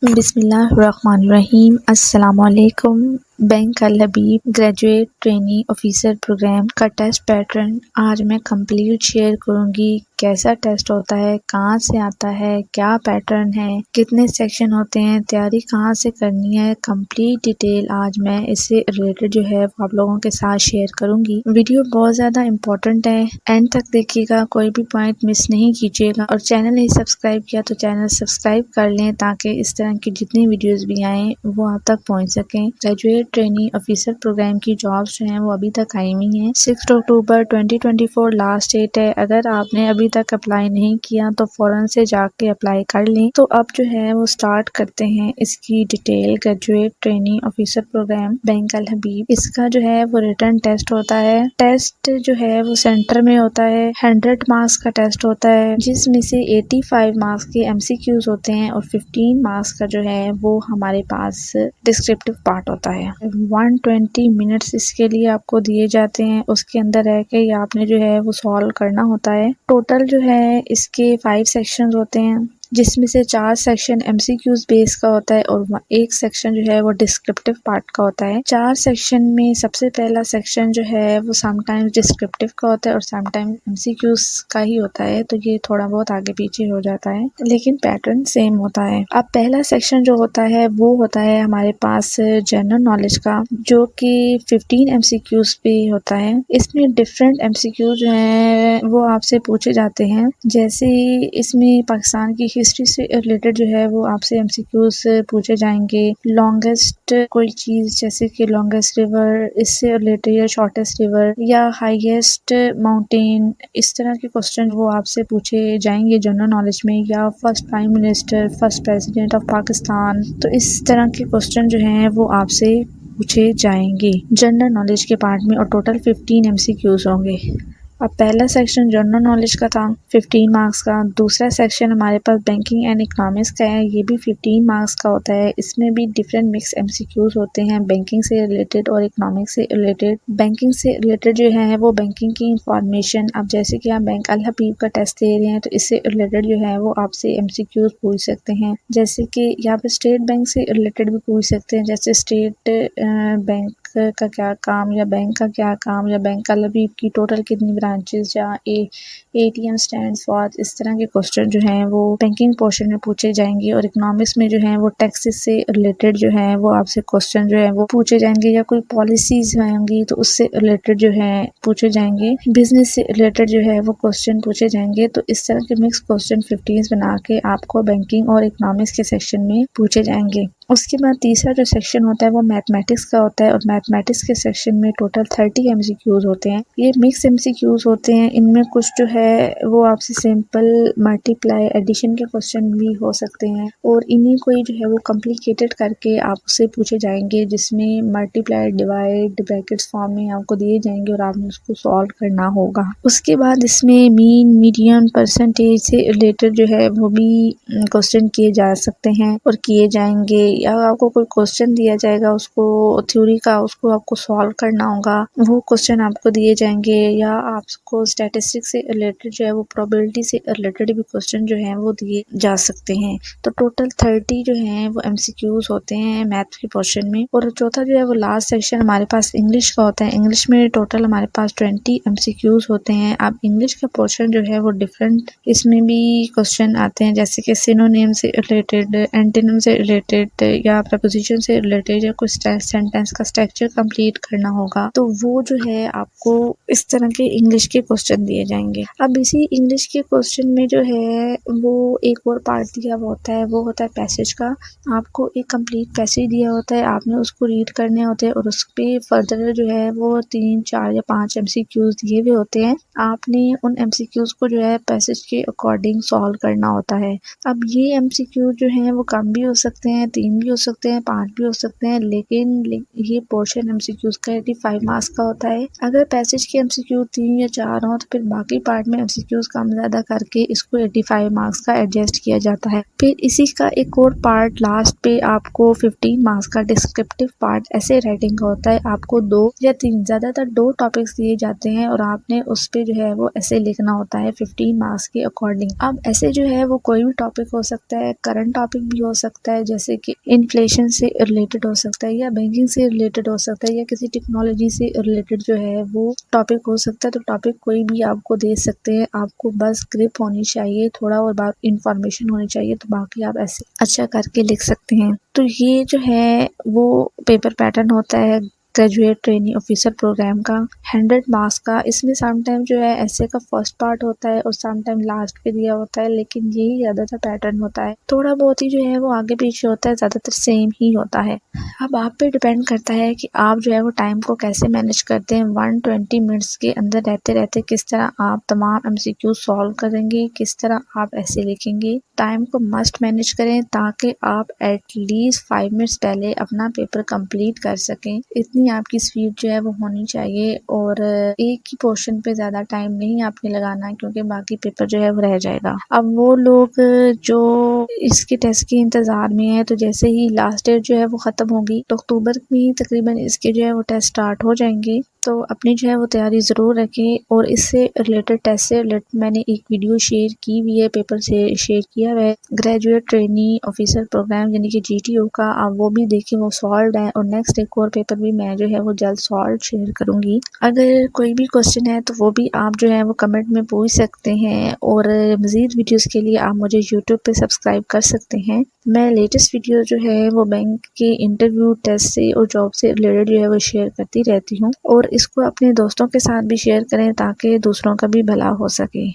बिस्मिल्लाहिर्रहमानिर्रहीम। अस्सलामुअलैकुम। बैंक अल हबीब graduate trainee officer programme का टेस्ट पैटर्न आज मैं कंप्लीट शेयर करूंगी। कैसा टेस्ट होता है, कहाँ से आता है, क्या पैटर्न है, कितने सेक्शन होते हैं, तैयारी कहाँ से करनी है, कंप्लीट डिटेल आज मैं इससे रिलेटेड जो है आप लोगों के साथ शेयर करूंगी। वीडियो बहुत ज़्यादा इम्पोर्टेंट है, एंड तक देखिएगा, कोई भी पॉइंट मिस नहीं कीजिएगा। और चैनल नहीं सब्सक्राइब किया तो चैनल सब्सक्राइब कर लें ताकि इस तरह की जितनी वीडियोस भी आए वो आप तक पहुंच सकें। ग्रेजुएट ट्रेनी ऑफिसर प्रोग्राम की जॉब्स जो हैं वो अभी तक आई हुई हैं। 6 अक्टूबर 2024 लास्ट डेट है। अगर आपने अभी तक अप्लाई नहीं किया तो फौरन से जाके अप्लाई कर लें। तो अब जो है वो स्टार्ट करते हैं इसकी detail. Graduate trainee officer programme bank Al Habib, इसका जो है वो रिटर्न टेस्ट होता है। टेस्ट जो है वो सेंटर में होता है। 100 मार्क्स का टेस्ट होता है जिसमें से 85 मार्क्स के एमसीक्यूज होते हैं और 15 मार्क्स का जो है वो हमारे पास डिस्क्रिप्टिव पार्ट होता है। 120 मिनट्स इसके लिए आपको दिए जाते हैं। उसके अंदर रह के आपने जो है वो सॉल्व करना होता है। टोटल जो है इसके 5 सेक्शंस होते हैं जिसमें से 4 सेक्शन एमसीक्यूज बेस का होता है और एक सेक्शन जो है वो डिस्क्रिप्टिव पार्ट का होता है। 4 सेक्शन में सबसे पहला सेक्शन जो है वो समटाइम्स डिस्क्रिप्टिव का होता है और समटाइम्स एमसीक्यूज का ही होता है, तो ये थोड़ा बहुत आगे पीछे हो जाता है लेकिन पैटर्न सेम होता है। अब पहला सेक्शन जो होता है वो होता है हमारे पास जनरल नॉलेज का, जो कि 15 एमसीक्यूज पे होता है। इसमें डिफरेंट एमसीक्यूज जो है वो आपसे पूछे जाते हैं। जैसे इसमें पाकिस्तान की हिस्ट्री से रिलेटेड जो है वो आपसे एमसीक्यूज पूछे जाएंगे। लॉन्गेस्ट कोई चीज जैसे कि लॉन्गेस्ट रिवर, इससे रिलेटेड या शॉर्टेस्ट रिवर या हाईएस्ट माउंटेन, इस तरह के क्वेश्चन वो आपसे पूछे जाएंगे जनरल नॉलेज में। या first prime minister, first president of Pakistan, तो इस तरह के क्वेश्चन जो हैं वो आपसे पूछे जाएंगे जनरल नॉलेज के पार्ट में। और टोटल 15 एमसीक्यूज होंगे। अब पहला सेक्शन जनरल नॉलेज का था 15 मार्क्स का। दूसरा सेक्शन हमारे पास बैंकिंग एंड इकोनॉमिक्स का है, ये भी 15 मार्क्स का होता है। इसमें भी डिफरेंट मिक्स एमसीक्यूज होते हैं बैंकिंग से रिलेटेड और इकोनॉमिक्स से रिलेटेड। बैंकिंग से रिलेटेड जो है वो बैंकिंग की इंफॉर्मेशन, अब जैसे कि आप बैंक अल हबीब का टेस्ट दे रहे हैं तो इससे रिलेटेड जो है वो आपसे एमसीक्यूज पूछ सकते हैं। जैसे कि यहाँ पे स्टेट बैंक से रिलेटेड भी पूछ सकते हैं, जैसे स्टेट बैंक का क्या काम, या बैंक का क्या काम, या बैंक अल हबीब की टोटल कितनी ब्रांचेस, या एटीएम स्टैंड फॉर, इस तरह के क्वेश्चन जो हैं वो बैंकिंग पोर्शन में पूछे जाएंगे। और इकोनॉमिक्स में जो है वो टैक्सेस से रिलेटेड जो है वो आपसे क्वेश्चन जो है वो पूछे जाएंगे, या कोई पॉलिसीज होंगी तो उससे रिलेटेड जो है पूछे जाएंगे। बिजनेस से रिलेटेड जो है वो क्वेश्चन पूछे जाएंगे। तो इस तरह के मिक्स क्वेश्चन 15 बना के आपको बैंकिंग और इकोनॉमिक्स के सेक्शन में पूछे जाएंगे। उसके बाद तीसरा जो सेक्शन होता है वो मैथमेटिक्स का होता है और मैथमेटिक्स के सेक्शन में टोटल 30 एमसीक्यूज होते हैं। ये मिक्स एमसीक्यूज होते हैं। इनमें कुछ जो है वो आपसे सिंपल मल्टीप्लाई एडिशन के क्वेश्चन भी हो सकते हैं और इन्हीं को ही जो है वो कॉम्प्लिकेटेड करके आपसे पूछे जाएंगे, जिसमें मल्टीप्लाई डिवाइड ब्रैकेट्स फॉर्म में आपको दिए जाएंगे और आपने उसको सॉल्व करना होगा। उसके बाद इसमें मीन, मीडियन, परसेंटेज से रिलेटेड जो है वो भी क्वेश्चन किए जा सकते हैं और किए जाएंगे। या आपको कोई क्वेश्चन दिया जाएगा उसको थ्योरी का, उसको आपको सॉल्व करना होगा, वो क्वेश्चन आपको दिए जाएंगे। या आपको स्टैटिस्टिक्स से रिलेटेड जो है वो प्रोबेबिलिटी से रिलेटेड भी क्वेश्चन जो है वो दिए जा सकते हैं। तो टोटल 30 जो है वो एमसीक्यूज होते हैं मैथ के पोर्शन में। और चौथा जो है वो लास्ट सेक्शन हमारे पास इंग्लिश का होता है। इंग्लिश में टोटल हमारे पास 20 एमसीक्यूज होते हैं। अब इंग्लिश का पोर्शन जो है वो डिफरेंट, इसमें भी क्वेश्चन आते हैं जैसे कि सिनोनिम से रिलेटेड, एंटोनिम से रिलेटेड, या प्रपोजिशन से रिलेटेड, या कुछ सेंटेंस का स्ट्रक्चर कंप्लीट करना होगा। तो वो जो है आपको इस तरह के इंग्लिश के क्वेश्चन दिए जाएंगे। अब इसी इंग्लिश के क्वेश्चन में जो है वो एक और पार्ट दिया हुआ होता है, वो होता है पैसेज का। आपको एक कंप्लीट पैसेज दिया होता है, आपने उसको रीड करने होते हैं और उस पे फर्दर जो है वो 3, 4 या 5 एमसीक्यूज दिए हुए होते हैं। आपने उन एमसीक्यूज को जो है पैसेज के अकॉर्डिंग सॉल्व करना होता है। अब ये एमसीक्यू जो है वो कम भी हो सकते हैं, 3 3 भी हो सकते हैं, 5 भी हो सकते हैं, लेकिन ये पोर्शन एमसीक्यूज का 85 मार्क्स का होता है। अगर पैसेज के एमसीक्यू 3 या 4 हो तो फिर बाकी पार्ट में एमसीक्यूज कम ज्यादा करके इसको 85 मार्क्स का एडजस्ट किया जाता है। फिर इसी का एक और पार्ट लास्ट पे आपको 15 मार्क्स का डिस्क्रिप्टिव पार्ट ऐसे राइटिंग का होता है। आपको 2 या 3 ज्यादातर 2 टॉपिक्स दिए जाते हैं और आपने उस पे जो है वो ऐसे लिखना होता है 15 मार्क्स के अकॉर्डिंग। अब ऐसे जो है वो कोई भी टॉपिक हो सकता है, करंट टॉपिक भी हो सकता है जैसे कि इन्फ्लेशन से रिलेटेड हो सकता है या बैंकिंग से रिलेटेड हो सकता है या किसी टेक्नोलॉजी से रिलेटेड जो है वो टॉपिक हो सकता है। तो टॉपिक कोई भी आपको दे सकते हैं, आपको बस ग्रिप होनी चाहिए, थोड़ा और बात इंफॉर्मेशन होनी चाहिए, तो बाकी आप ऐसे अच्छा करके लिख सकते हैं। तो ये जो है वो पेपर पैटर्न होता है ग्रेजुएट ट्रेनी ऑफिसर प्रोग्राम का 100 मार्क्स का। इसमें समटाइम जो है ऐसे का फर्स्ट पार्ट होता है और समटाइम लास्ट पे दिया होता है, लेकिन यही ज्यादातर पैटर्न होता है। थोड़ा बहुत ही जो है वो आगे पीछे होता है, ज्यादातर सेम ही होता है। अब आप पे डिपेंड करता है कि आप जो है वो टाइम को कैसे मैनेज करते हैं। 120 मिनट्स के अंदर रहते रहते किस तरह आप तमाम एमसीक्यू सॉल्व करेंगे, किस तरह आप ऐसे लिखेंगे। टाइम को मस्ट मैनेज करें ताकि आप एटलीस्ट 5 मिनट्स पहले अपना पेपर कंप्लीट कर सकें। इतनी आपकी स्पीड जो है वो होनी चाहिए और एक ही पोर्शन पे ज्यादा टाइम नहीं आपने लगाना क्योंकि बाकी पेपर जो है वो रह जाएगा। अब वो लोग जो इसके टेस्ट के इंतजार में है, तो जैसे ही लास्ट डेट जो है वो खत्म होगी तो अक्टूबर में तकरीबन इसके जो है वो टेस्ट स्टार्ट हो जाएंगे। तो अपनी जो है वो तैयारी जरूर रखें और इससे रिलेटेड टेस्ट से रिलेटेड मैंने एक वीडियो शेयर की हुई है, पेपर से शेयर किया हुआ है ग्रेजुएट ट्रेनी ऑफिसर प्रोग्राम यानी कि जीटीओ का। आप वो भी देखें, वो सॉल्व है और नेक्स्ट एक और पेपर भी मैं जो है वो जल्द सॉल्व शेयर करूंगी। अगर कोई भी क्वेश्चन है तो वो भी आप जो है वो कमेंट में पूछ सकते हैं और मजीद वीडियोस के लिए आप मुझे यूट्यूब पे सब्सक्राइब कर सकते हैं। मैं लेटेस्ट वीडियो जो है वो बैंक के इंटरव्यू टेस्ट से और जॉब से रिलेटेड जो है वो शेयर करती रहती हूँ और इसको अपने दोस्तों के साथ भी शेयर करें ताकि दूसरों का भी भला हो सके।